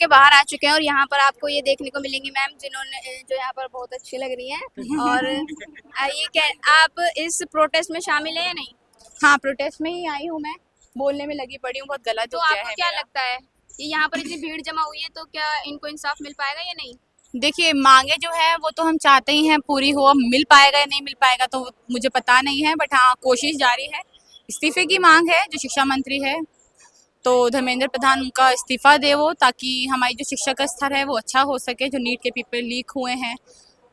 के बाहर आ चुके हैं और यहाँ पर आपको ये देखने को मिलेंगी मैम जिन्होंने जो यहाँ पर बहुत अच्छी लग रही हैं और आप इस प्रोटेस्ट में शामिल हैं या नहीं? हाँ, प्रोटेस्ट में ही आई हूँ मैं, बोलने में लगी पड़ी हूँ, बहुत गलत तो हो गया आपको है क्या मेरा। लगता है कि यहाँ पर इतनी भीड़ जमा हुई है तो क्या इनको इंसाफ मिल पाएगा या नहीं? देखिए, मांगे जो है वो तो हम चाहते ही हैं पूरी हो, मिल पाएगा या नहीं मिल पाएगा तो मुझे पता नहीं है, बट हाँ कोशिश जारी है। इस्तीफे की मांग है, जो शिक्षा मंत्री है तो धर्मेंद्र प्रधान उनका इस्तीफा दे वो, ताकि हमारी जो शिक्षा का स्तर है वो अच्छा हो सके। जो नीट के पेपर लीक हुए हैं,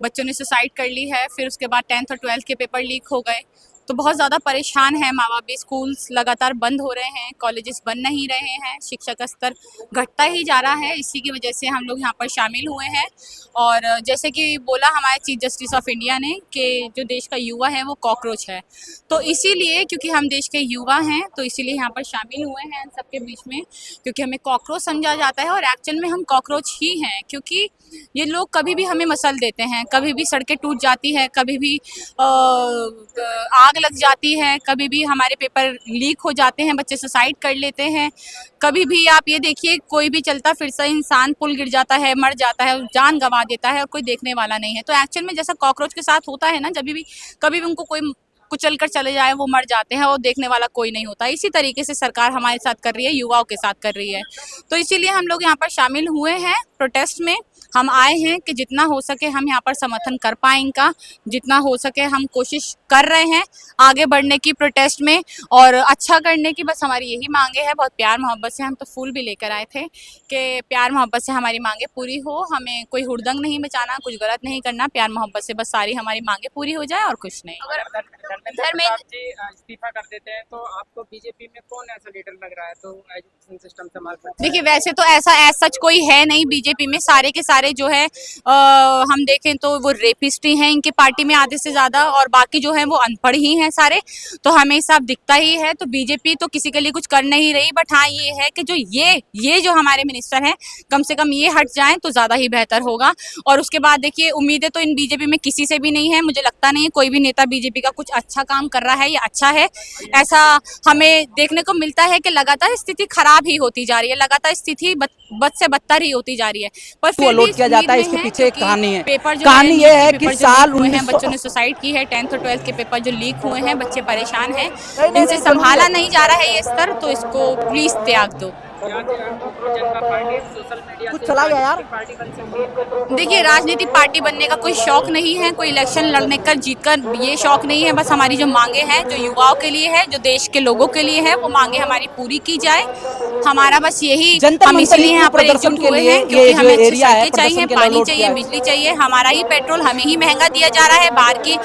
बच्चों ने सुसाइड कर ली है, फिर उसके बाद 10th और 12th के पेपर लीक हो गए, तो बहुत ज़्यादा परेशान है माँ बाप भी। स्कूल्स लगातार बंद हो रहे हैं, कॉलेजेस बन नहीं रहे हैं, शिक्षा का स्तर घटता ही जा रहा है। इसी की वजह से हम लोग यहाँ पर शामिल हुए हैं। और जैसे कि बोला हमारे चीफ जस्टिस ऑफ इंडिया ने कि जो देश का युवा है वो कॉकरोच है, तो इसीलिए क्योंकि हम देश के युवा हैं तो इसीलिए यहाँ पर शामिल हुए हैं इन सबके बीच में, क्योंकि हमें कॉकरोच समझा जाता है और एक्चुअल में हम कॉकरोच ही हैं। क्योंकि ये लोग कभी भी हमें मसल देते हैं, कभी भी सड़कें टूट जाती है, कभी भी आग लग जाती है, कभी भी हमारे पेपर लीक हो जाते हैं, बच्चे सुसाइड कर लेते हैं, कभी भी आप ये देखिए कोई भी चलता फिरता इंसान पुल गिर जाता है, मर जाता है, जान गंवा देता है और कोई देखने वाला नहीं है। तो एक्चुअल में जैसा कॉकरोच के साथ होता है ना, जब भी कभी भी उनको कोई कुचल कर चले जाए वो मर जाते हैं और देखने वाला कोई नहीं होता। इसी तरीके से सरकार हमारे साथ कर रही है, युवाओं के साथ कर रही है। तो इसीलिए हम लोग यहाँ पर शामिल हुए हैं प्रोटेस्ट में। हम आए हैं कि जितना हो सके हम यहाँ पर समर्थन कर पाए इनका, जितना हो सके हम कोशिश कर रहे हैं आगे बढ़ने की प्रोटेस्ट में और अच्छा करने की। बस हमारी यही मांगे है, बहुत प्यार मोहब्बत से। हम तो फूल भी लेकर आए थे कि प्यार मोहब्बत से हमारी मांगे पूरी हो, हमें कोई हुड़दंग नहीं मचाना, कुछ गलत नहीं करना, प्यार मोहब्बत से बस सारी हमारी मांगे पूरी हो जाए और कुछ नहीं। धर्मेंद्र जी इस्तीफा कर देते हैं तो आपको बीजेपी में कौन ऐसा लीडर लग रहा है तो एजुकेशन सिस्टम संभाल सकता है? देखिए, वैसे तो ऐसा एज सच कोई है नहीं बीजेपी में, सारे के सारे जो है हम देखें तो वो रेपिस्ट ही हैं इनके पार्टी में आधे से ज्यादा, और बाकी जो है वो अनपढ़ ही हैं सारे। तो हमें सब दिखता ही है, तो बीजेपी तो किसी के लिए कुछ कर नहीं रही। बट हाँ ये है कि जो ये जो हमारे मिनिस्टर हैं कम से कम ये हट जाएं तो ज्यादा ही बेहतर होगा। और उसके बाद देखिए, उम्मीदें तो इन बीजेपी में किसी से भी नहीं है। मुझे लगता नहीं है कोई भी नेता बीजेपी का कुछ अच्छा काम कर रहा है या अच्छा है। ऐसा हमें देखने को मिलता है कि लगातार स्थिति खराब ही होती जा रही है, लगातार स्थिति बद से बदतर ही होती जा रही है। पर फिर लोड किया जाता है, इसके पीछे एक कहानी है। पेपर जो कहानी ये है कि साल हुए हैं, बच्चों ने सुसाइड की है, 10th और 12th के पेपर जो लीक हुए हैं, बच्चे परेशान हैं, इनसे संभाला नहीं जा रहा है ये स्तर, तो इसको प्लीज त्याग दो। कुछ चला गया यार। देखिए, राजनीतिक पार्टी बनने का कोई शौक नहीं है, कोई इलेक्शन लड़ने का जीत कर ये शौक नहीं है। बस हमारी जो मांगे हैं, जो युवाओं के लिए है, जो देश के लोगों के लिए है, वो मांगे हमारी पूरी की जाए। हमारा बस यही, हम इसलिए यहाँ पर एकजुट हुए हैं क्योंकि हमें अच्छी सड़कें चाहिए, पानी चाहिए, बिजली चाहिए। हमारा ही पेट्रोल हमें ही महंगा दिया जा रहा है, बाहर की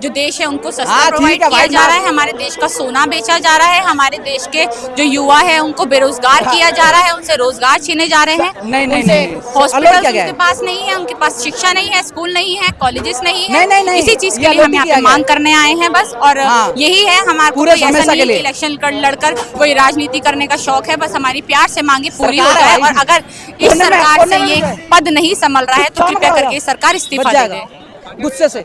जो देश है उनको सस्ता प्रोवाइड किया जा रहा है, हमारे देश का सोना बेचा जा रहा है, हमारे देश के जो युवा है उनको बेरोजगार किया जा रहा है, उनसे रोजगार छीने जा रहे हैं। नहीं हॉस्पिटल उनके पास नहीं है, उनके पास शिक्षा नहीं है, स्कूल नहीं है, कॉलेजेस नहीं है। इसी चीज के लिए हम यहाँ पे मांग करने आए हैं बस। और यही है हमारे पूरे ऐसा नहीं इलेक्शन लड़कर कोई राजनीति करने का शौक है। बस हमारी प्यार से मांगे पूरी हो जाए। और अगर इस सरकार से ये पद नहीं संभल रहा है तो कृपया करके सरकार इस्तीफा दे दे। गुस्से से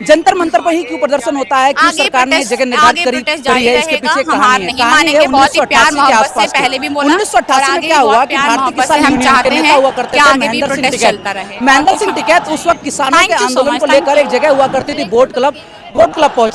जंतर मंतर पर ही क्यों प्रदर्शन होता है? क्यों सरकार ने जगह निर्धारित करी है? इसके पीछे कहानी है। कहानी है 1988 के आसपास। 1988 में क्या हुआ कि भारतीय किसान यूनियन के नेता हुआ करते थे महेंद्र सिंह टिकैत उस वक्त किसानों के आंदोलन को लेकर एक जगह हुआ करती थी, बोट क्लब पहुंचे।